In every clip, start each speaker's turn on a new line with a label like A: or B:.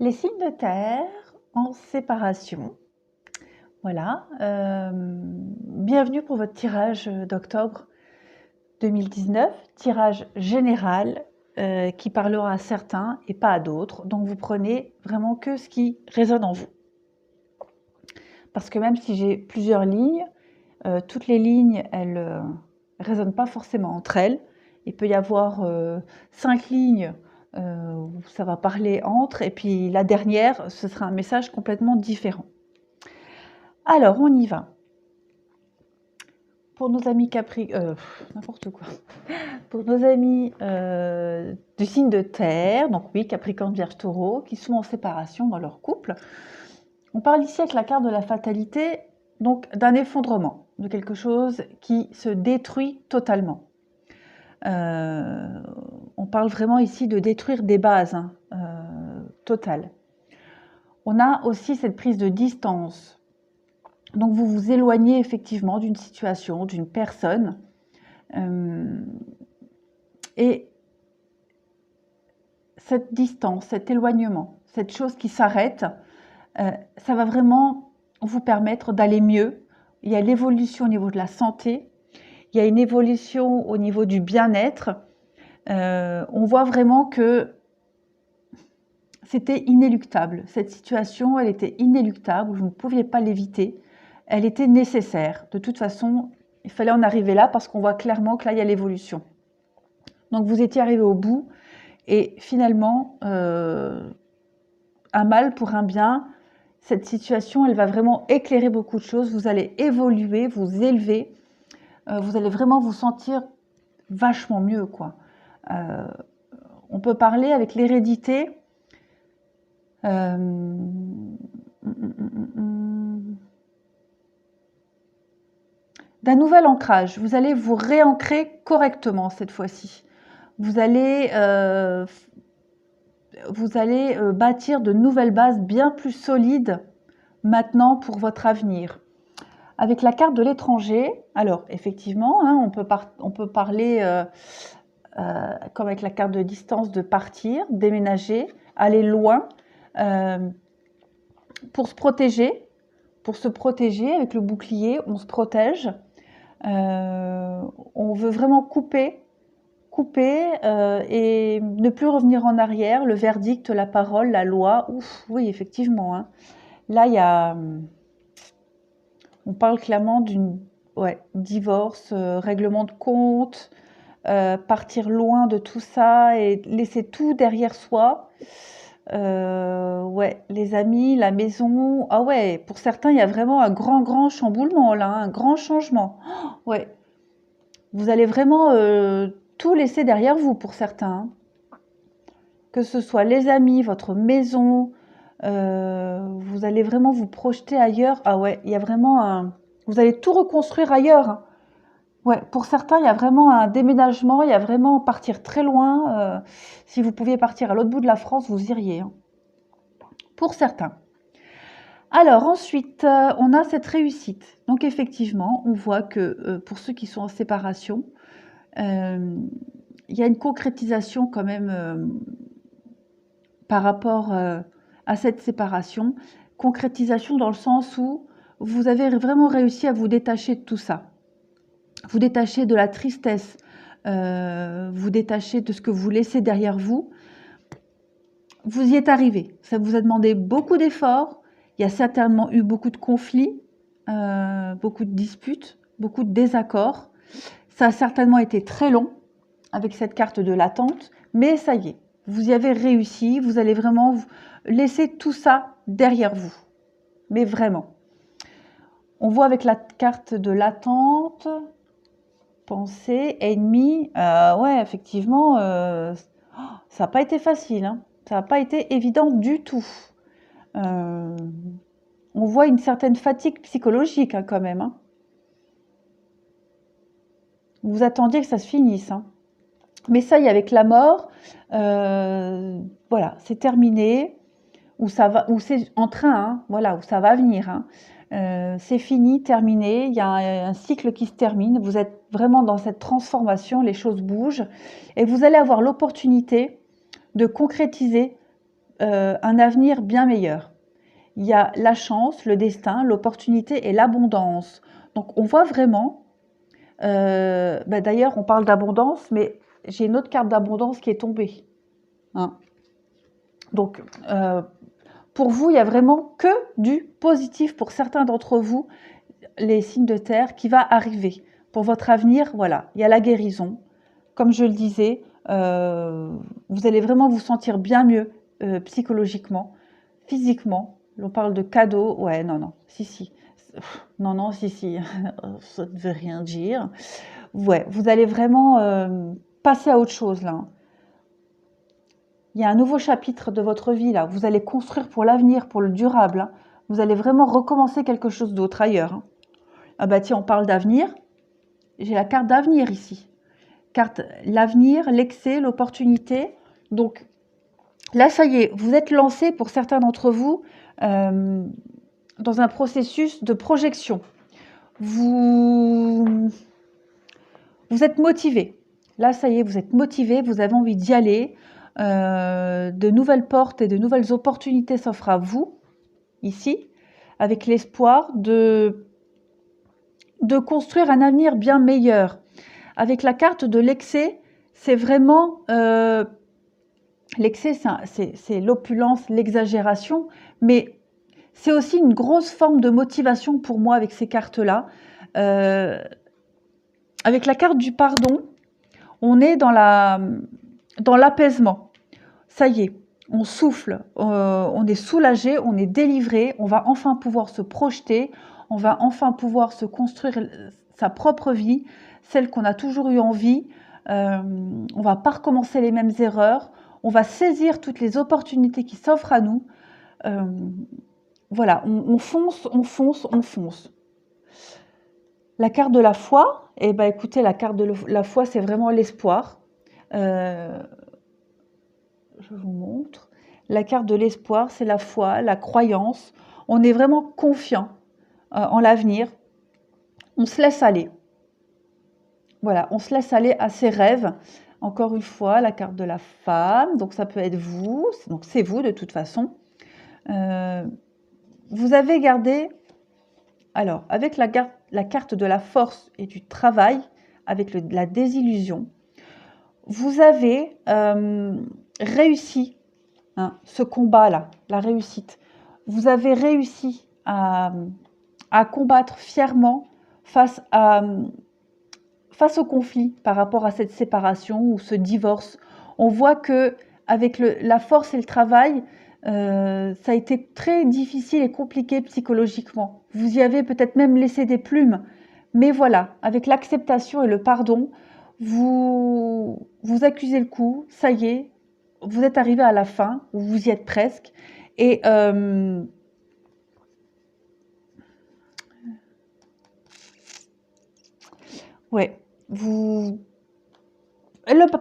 A: Les signes de terre en séparation. Voilà. Bienvenue pour votre tirage d'octobre 2019, tirage général qui parlera à certains et pas à d'autres. Donc vous prenez vraiment que ce qui résonne en vous. Parce que même si j'ai plusieurs lignes, toutes les lignes, elles résonnent pas forcément entre elles. Il peut y avoir 5 lignes où ça va parler entre, et puis la dernière, ce sera un message complètement différent. Alors, on y va. Pour nos amis n'importe quoi. Pour nos amis du signe de terre, donc oui, Capricorne, Vierge, Taureau, qui sont en séparation dans leur couple, on parle ici avec la carte de la fatalité, donc d'un effondrement, de quelque chose qui se détruit totalement. On parle vraiment ici de détruire des bases totales. On a aussi cette prise de distance. Donc vous vous éloignez effectivement d'une situation, d'une personne. Et cette distance, cet éloignement, cette chose qui s'arrête, ça va vraiment vous permettre d'aller mieux. Il y a l'évolution au niveau de la santé, il y a une évolution au niveau du bien-être. On voit vraiment que c'était inéluctable. Cette situation, elle était inéluctable, vous ne pouviez pas l'éviter. Elle était nécessaire. De toute façon, il fallait en arriver là parce qu'on voit clairement que là, il y a l'évolution. Donc, vous étiez arrivé au bout et finalement, un mal pour un bien, cette situation, elle va vraiment éclairer beaucoup de choses. Vous allez évoluer, vous élever. Vous allez vraiment vous sentir vachement mieux, quoi. On peut parler avec l'hérédité. D'un nouvel ancrage. Vous allez vous réancrer correctement cette fois-ci. Vous allez bâtir de nouvelles bases bien plus solides maintenant pour votre avenir. Avec la carte de l'étranger, alors effectivement, on peut parler comme avec la carte de distance, de partir, déménager, aller loin pour se protéger. Pour se protéger avec le bouclier, on se protège. On veut vraiment couper et ne plus revenir en arrière. Le verdict, la parole, la loi. Ouf, oui, effectivement. Là, on parle clairement d'une divorce, règlement de compte, partir loin de tout ça et laisser tout derrière soi. Les amis, la maison. Ah ouais, pour certains, il y a vraiment un grand chamboulement là, un grand changement. Ouais. Vous allez vraiment tout laisser derrière vous pour certains. Que ce soit les amis, votre maison, vous allez vraiment vous projeter ailleurs. Ah ouais, il y a vraiment vous allez tout reconstruire ailleurs. Ouais, pour certains, il y a vraiment un déménagement, il y a vraiment partir très loin. Si vous pouviez partir à l'autre bout de la France, vous iriez. Pour certains. Alors ensuite, on a cette réussite. Donc effectivement, on voit que pour ceux qui sont en séparation, il y a une concrétisation quand même par rapport à cette séparation. Concrétisation dans le sens où vous avez vraiment réussi à vous détacher de tout ça. Vous détacher de la tristesse, vous détacher de ce que vous laissez derrière vous. Vous y êtes arrivé. Ça vous a demandé beaucoup d'efforts. Il y a certainement eu beaucoup de conflits, beaucoup de disputes, beaucoup de désaccords. Ça a certainement été très long avec cette carte de l'attente, mais ça y est, vous y avez réussi. Vous allez vraiment laisser tout ça derrière vous. Mais vraiment. On voit avec la carte de l'attente, pensée, ennemi. Ouais, effectivement, ça n'a pas été facile. Ça n'a pas été évident du tout. On voit une certaine fatigue psychologique quand même. Vous attendiez que ça se finisse. Mais ça y est, avec la mort, voilà, c'est terminé. Ou ça va, ou c'est en train, voilà, où ça va venir. C'est fini, terminé. Il y a un cycle qui se termine. Vous êtes vraiment dans cette transformation. Les choses bougent et vous allez avoir l'opportunité de concrétiser un avenir bien meilleur. Il y a la chance, le destin, l'opportunité et l'abondance. Donc on voit vraiment, d'ailleurs on parle d'abondance, mais j'ai une autre carte d'abondance qui est tombée. Hein. Donc pour vous, il y a vraiment que du positif pour certains d'entre vous, les signes de terre, qui va arriver. Pour votre avenir, voilà, il y a la guérison. Comme je le disais, vous allez vraiment vous sentir bien mieux psychologiquement, physiquement. On parle de cadeaux. Ouais, non, non, si. Non, non, si. Ça ne veut rien dire. Ouais, vous allez vraiment passer à autre chose là. Il y a un nouveau chapitre de votre vie là. Vous allez construire pour l'avenir, pour le durable. Hein. Vous allez vraiment recommencer quelque chose d'autre ailleurs. Hein. Ah bah tiens, on parle d'avenir. J'ai la carte d'avenir ici. Carte l'avenir, l'excès, l'opportunité. Donc là, ça y est, vous êtes lancé pour certains d'entre vous dans un processus de projection. Vous êtes motivé. Là, ça y est, vous êtes motivé, vous avez envie d'y aller. De nouvelles portes et de nouvelles opportunités s'offrent à vous, ici, avec l'espoir de construire un avenir bien meilleur. Avec la carte de l'excès, c'est vraiment... l'excès, c'est l'opulence, l'exagération, mais c'est aussi une grosse forme de motivation pour moi avec ces cartes-là. Avec la carte du pardon, on est dans l'apaisement. Ça y est, on souffle, on est soulagé, on est délivré, on va enfin pouvoir se projeter, on va enfin pouvoir se construire sa propre vie, celle qu'on a toujours eu envie. On va pas recommencer les mêmes erreurs, on va saisir toutes les opportunités qui s'offrent à nous. Voilà, on fonce. La carte de la foi, eh ben, écoutez, la carte de la foi, c'est vraiment l'espoir. Je vous montre. La carte de l'espoir, c'est la foi, la croyance. On est vraiment confiant en l'avenir. On se laisse aller. Voilà, on se laisse aller à ses rêves. Encore une fois, la carte de la femme. Donc, ça peut être vous. Donc, c'est vous de toute façon. Vous avez gardé... Alors, avec la carte de la force et du travail, avec la désillusion, vous avez réussi ce combat-là, la réussite. Vous avez réussi à combattre fièrement face au conflit par rapport à cette séparation ou ce divorce. On voit que avec la force et le travail, ça a été très difficile et compliqué psychologiquement. Vous y avez peut-être même laissé des plumes. Mais voilà, avec l'acceptation et le pardon, vous accusez le coup, ça y est, vous êtes arrivé à la fin, vous y êtes presque. Et ouais,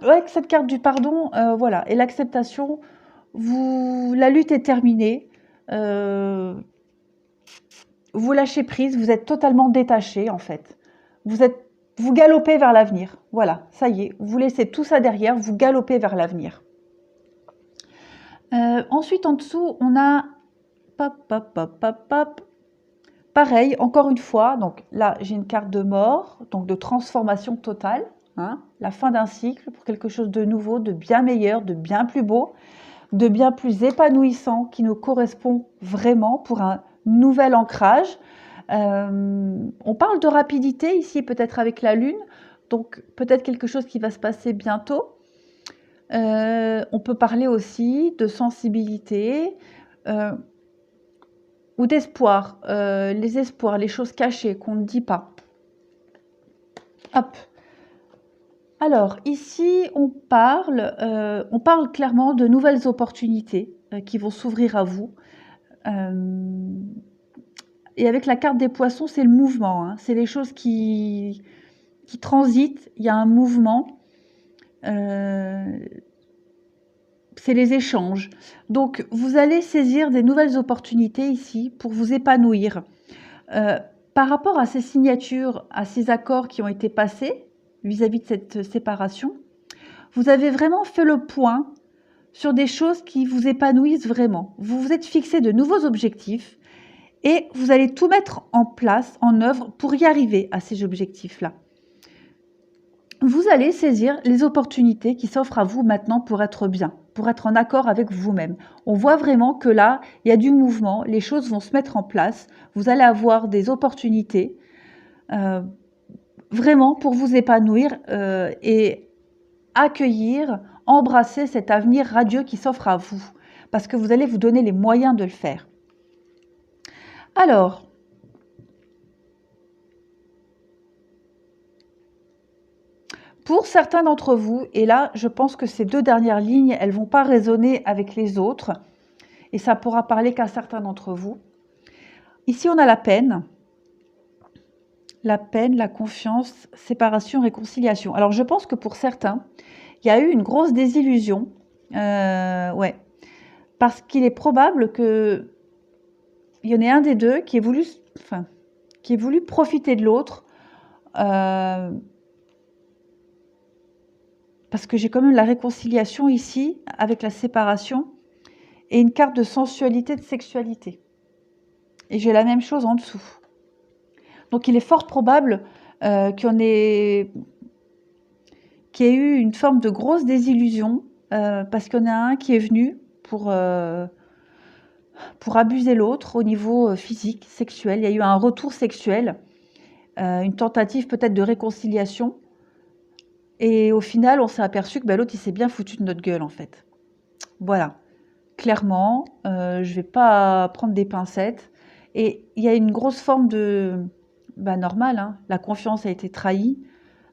A: avec cette carte du pardon, voilà, et l'acceptation, la lutte est terminée. Vous lâchez prise, vous êtes totalement détaché en fait. Vous galopez vers l'avenir. Voilà, ça y est, vous laissez tout ça derrière, vous galopez vers l'avenir. Ensuite, en dessous, on a... Pareil, encore une fois, donc là, j'ai une carte de mort, donc de transformation totale. Hein, la fin d'un cycle pour quelque chose de nouveau, de bien meilleur, de bien plus beau, de bien plus épanouissant, qui nous correspond vraiment pour un nouvel ancrage. On parle de rapidité ici, peut-être avec la lune, donc peut-être quelque chose qui va se passer bientôt. On peut parler aussi de sensibilité ou d'espoir, les espoirs, les choses cachées qu'on ne dit pas. Hop. Alors, ici, on parle clairement de nouvelles opportunités qui vont s'ouvrir à vous. Et avec la carte des poissons, c'est le mouvement. Hein. C'est les choses qui transitent. Il y a un mouvement. C'est les échanges. Donc, vous allez saisir des nouvelles opportunités ici pour vous épanouir. Par rapport à ces signatures, à ces accords qui ont été passés, vis-à-vis de cette séparation, vous avez vraiment fait le point sur des choses qui vous épanouissent vraiment. Vous vous êtes fixé de nouveaux objectifs et vous allez tout mettre en place, en œuvre pour y arriver à ces objectifs-là. Vous allez saisir les opportunités qui s'offrent à vous maintenant pour être bien, pour être en accord avec vous-même. On voit vraiment que là, il y a du mouvement, les choses vont se mettre en place, vous allez avoir des opportunités vraiment pour vous épanouir et accueillir, embrasser cet avenir radieux qui s'offre à vous, parce que vous allez vous donner les moyens de le faire. Alors, pour certains d'entre vous, et là, je pense que ces deux dernières lignes, elles ne vont pas résonner avec les autres, et ça pourra parler qu'à certains d'entre vous. Ici, on a la peine, la confiance, séparation, réconciliation. Alors, je pense que pour certains, il y a eu une grosse désillusion, ouais, parce qu'il est probable qu'il y en ait un des deux qui ait voulu profiter de l'autre, parce que j'ai quand même la réconciliation ici, avec la séparation, et une carte de sensualité, de sexualité. Et j'ai la même chose en dessous. Donc il est fort probable qu'il y ait eu une forme de grosse désillusion, parce qu'il y en a un qui est venu pour abuser l'autre au niveau physique, sexuel. Il y a eu un retour sexuel, une tentative peut-être de réconciliation. Et au final, on s'est aperçu que l'autre, il s'est bien foutu de notre gueule, en fait. Voilà. Clairement, je ne vais pas prendre des pincettes. Et il y a une grosse forme de... normal, hein, la confiance a été trahie.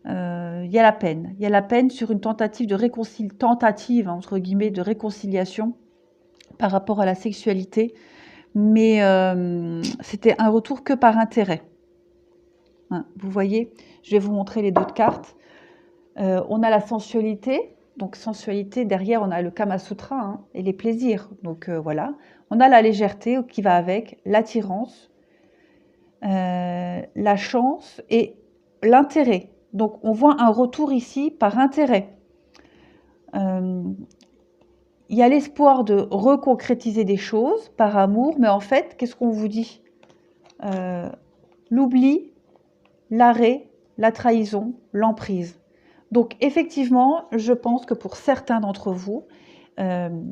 A: Il y a la peine. Il y a la peine sur une tentative de entre guillemets, de réconciliation par rapport à la sexualité. Mais c'était un retour que par intérêt. Hein, vous voyez, je vais vous montrer les deux cartes. On a la sensualité, donc sensualité, derrière on a le Kama Sutra hein, et les plaisirs, donc voilà. On a la légèreté qui va avec, l'attirance, la chance et l'intérêt. Donc on voit un retour ici par intérêt. Il y a l'espoir de reconcrétiser des choses par amour, mais en fait, qu'est-ce qu'on vous dit? L'oubli, l'arrêt, la trahison, l'emprise. Donc effectivement, je pense que pour certains d'entre vous, il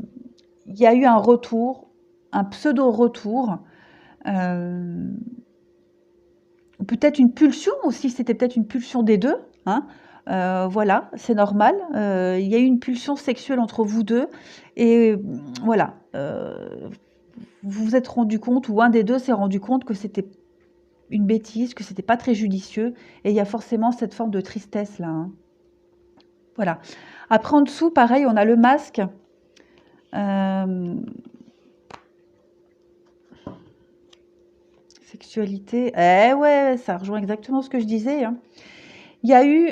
A: y a eu un retour, un pseudo-retour, peut-être une pulsion aussi, c'était peut-être une pulsion des deux, hein. Voilà, c'est normal, il y a eu une pulsion sexuelle entre vous deux, et voilà, vous vous êtes rendu compte, ou un des deux s'est rendu compte que c'était une bêtise, que c'était pas très judicieux, et il y a forcément cette forme de tristesse là, hein. Voilà. Après, en dessous, pareil, on a le masque. Sexualité. Eh ouais, ça rejoint exactement ce que je disais, hein. Il y a eu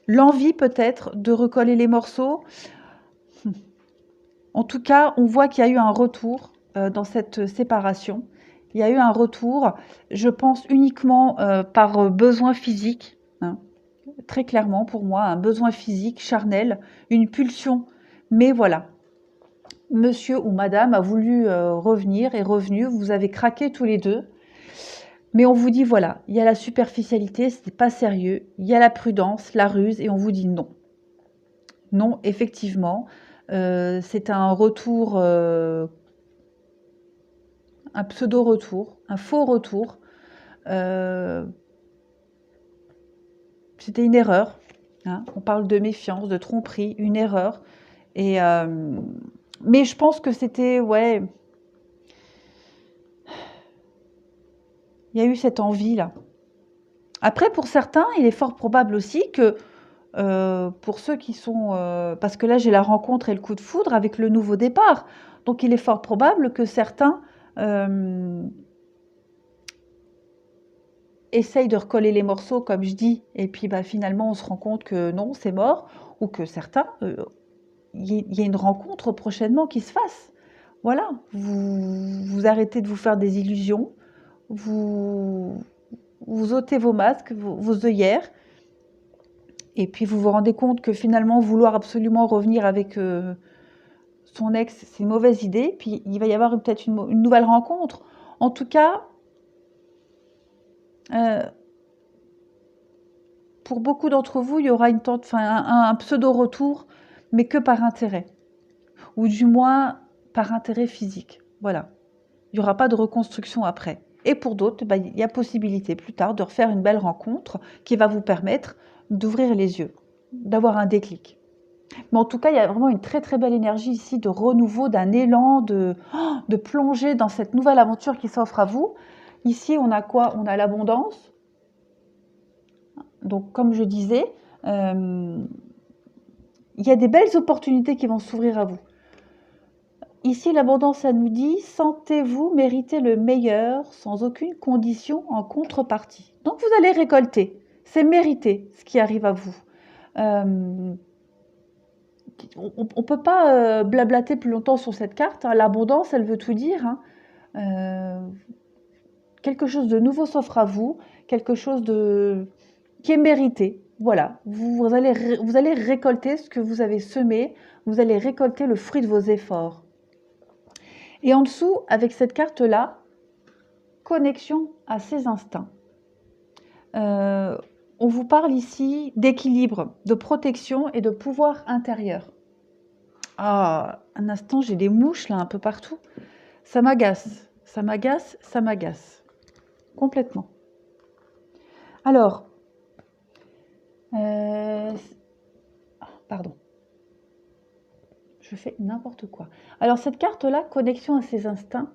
A: l'envie peut-être de recoller les morceaux. En tout cas, on voit qu'il y a eu un retour dans cette séparation. Il y a eu un retour, je pense uniquement par besoin physique, hein. Très clairement pour moi, un besoin physique, charnel, une pulsion. Mais voilà, monsieur ou madame a voulu revenir, est revenu, vous avez craqué tous les deux. Mais on vous dit, voilà, il y a la superficialité, c'était pas sérieux, il y a la prudence, la ruse, et on vous dit non. Non, effectivement, c'est un retour, un pseudo-retour, un faux retour. C'était une erreur, hein. On parle de méfiance, de tromperie, une erreur. Et, mais je pense que c'était, ouais, il y a eu cette envie-là. Après, pour certains, il est fort probable aussi que, pour ceux qui sont... parce que là, j'ai la rencontre et le coup de foudre avec le nouveau départ. Donc, il est fort probable que certains essayent de recoller les morceaux, comme je dis, et puis finalement, on se rend compte que non, c'est mort, ou que certains, il y a une rencontre prochainement qui se fasse. Voilà, vous arrêtez de vous faire des illusions, vous ôtez vos masques, vos œillères, Et puis vous vous rendez compte que finalement, vouloir absolument revenir avec son ex, c'est une mauvaise idée. Puis il va y avoir peut-être une nouvelle rencontre. En tout cas, pour beaucoup d'entre vous, il y aura un pseudo-retour, mais que par intérêt. Ou du moins par intérêt physique. Voilà. Il n'y aura pas de reconstruction après. Et pour d'autres, il y a possibilité plus tard de refaire une belle rencontre qui va vous permettre d'ouvrir les yeux, d'avoir un déclic. Mais en tout cas, il y a vraiment une très très belle énergie ici de renouveau, d'un élan, de plonger dans cette nouvelle aventure qui s'offre à vous. Ici, on a quoi? On a l'abondance. Donc, comme je disais, il y a des belles opportunités qui vont s'ouvrir à vous. Ici, l'abondance, ça nous dit « Sentez-vous mériter le meilleur sans aucune condition en contrepartie ». Donc, vous allez récolter. C'est mérité ce qui arrive à vous. On ne peut pas blablater plus longtemps sur cette carte. Hein. L'abondance, elle veut tout dire. Hein. Quelque chose de nouveau s'offre à vous, quelque chose qui est mérité. Voilà, vous allez récolter ce que vous avez semé, vous allez récolter le fruit de vos efforts. Et en dessous, avec cette carte-là, connexion à ses instincts. On vous parle ici d'équilibre, de protection et de pouvoir intérieur. Ah, un instant, j'ai des mouches là un peu partout. Ça m'agace, ça m'agace, ça m'agace. Complètement. Alors, pardon. Je fais n'importe quoi. Alors, cette carte-là, connexion à ses instincts,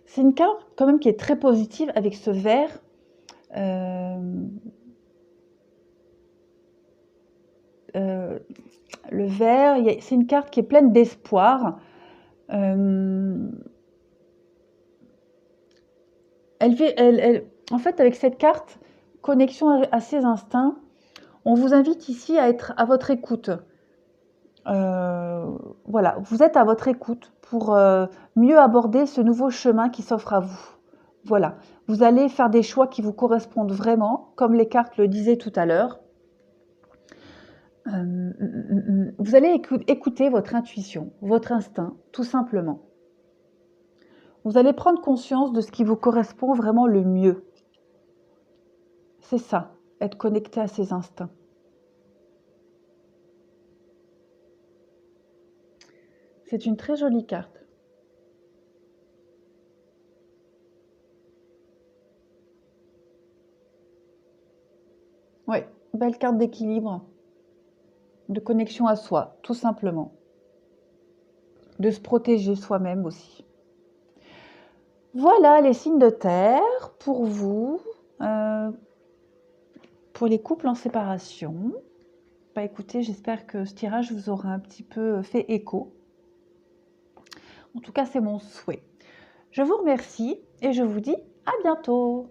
A: c'est une carte quand même qui est très positive avec ce vert. Le vert, c'est une carte qui est pleine d'espoir. En fait, avec cette carte, connexion à ses instincts, on vous invite ici à être à votre écoute. Voilà, vous êtes à votre écoute pour mieux aborder ce nouveau chemin qui s'offre à vous. Voilà, vous allez faire des choix qui vous correspondent vraiment, comme les cartes le disaient tout à l'heure. Vous allez écouter votre intuition, votre instinct, tout simplement. Vous allez prendre conscience de ce qui vous correspond vraiment le mieux. C'est ça, être connecté à ses instincts. C'est une très jolie carte. Oui, belle carte d'équilibre, de connexion à soi, tout simplement. De se protéger soi-même aussi. Voilà les signes de terre pour vous, pour les couples en séparation. Écoutez, j'espère que ce tirage vous aura un petit peu fait écho. En tout cas, c'est mon souhait. Je vous remercie et je vous dis à bientôt.